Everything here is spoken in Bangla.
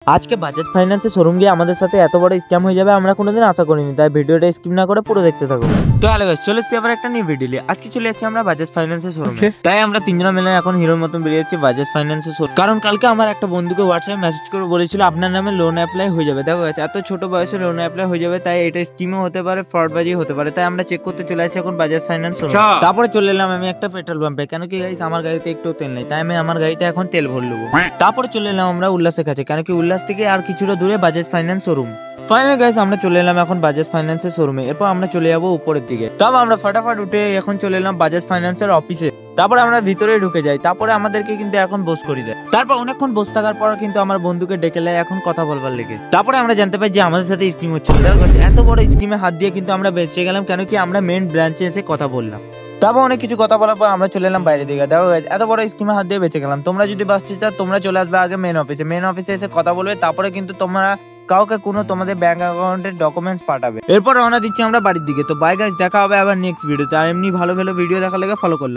আজকে বাজাজ ফাইন্যান্সের শোরুম গিয়ে আমাদের সাথে এত বড় স্ক্যাম হয়ে যাবে আমরা কোনোদিন আশা করিনি, তাই ভিডিওটা স্কিপ না করে পুরো দেখতে থাকো। তো হ্যালো গাইস, চলে এসেছি আবার একটা নিউ ভিডিও নিয়ে। আজকে চলে যাচ্ছি আমরা বাজাজ ফাইন্যান্সের শোরুমে। তাই আমরা তিনজন মিলে এখন হিরোর মতন বেরিয়েছি বাজাজ ফাইন্যান্সের শোরুম। কারণ কালকে আমার একটা বন্ধুকে হোয়াটসঅ্যাপে মেসেজ করে বলেছিল আপনার নামে লোন অ্যাপ্লাই হয়ে যাবে। দেখো গাইস, এত ছোট বয়সে লোন অ্যাপ্লাই হয়ে যাবে, তাই এটা স্কিমও হতে পারে, ফ্রডবাজি হতে পারে। তাই আমরা চেক করতে চলে আসছি এখন বাজাজ ফাইন্যান্স শোরুম। তারপরে চলে এলাম আমি একটা পেট্রোল পাম্পে। কেন কি গাইস, আমার গাড়িতে একটু তেল নেই, তাই আমি আমার গাড়িতে এখন তেল ভরে নেবো। তারপরে চলে এলাম আমরা উল্লাসের কাছে, কেন কি উল্লাস থেকে আর কিছুটা দূরে Bajaj finance showroom. Finally guys, আমরা চলে এলাম এখন বাজাজ ফাইন্যান্সের শোরুমে। এরপর আমরা চলে যাবো উপরের দিকে। তারপর আমরা ফটাফট উঠে এখন চলে এলাম বাজাজ ফাইন্যান্সের অফিসে। তারপর আমরা ভিতরে ঢুকে যাই। তারপরে আমাদেরকে কিন্তু এখন বস করে দেয়। তারপর অনেকক্ষণ বসে থাকার পর কিন্তু আমার বন্ধুকে ডেকে নেয় এখন কথা বলবার লেগে। তারপরে আমরা জানতে পাই যে আমাদের সাথে স্কিম হচ্ছে। এত বড় স্কিমে হাত দিয়ে কিন্তু আমরা বেঁচে গেলাম, কেন কি আমরা মেন ব্রাঞ্চে এসে কথা বললাম। তারপর অনেক কিছু কথা বলার পর আমরা চলে এলাম বাইরে দিকে। দেখো এত বড় স্কিমে হাত দিয়ে বেঁচে গেলাম। তোমরা যদি বাঁচতে চাও তোমরা চলে আসবে আগে মেন অফিসে এসে কথা বলবে। তারপরে কিন্তু তোমরা কাউকে কোনো তোমাদের ব্যাংক অ্যাকাউন্টের ডকুমেন্টস পাঠাবে। এরপর রওনা দিচ্ছি আমরা বাড়ির দিকে। তো বাই গাইস, দেখা হবে আবার নেক্সট ভিডিওতে। আর এমনি ভালো ভালো ভিডিও দেখার লেগে ফলো করলাম।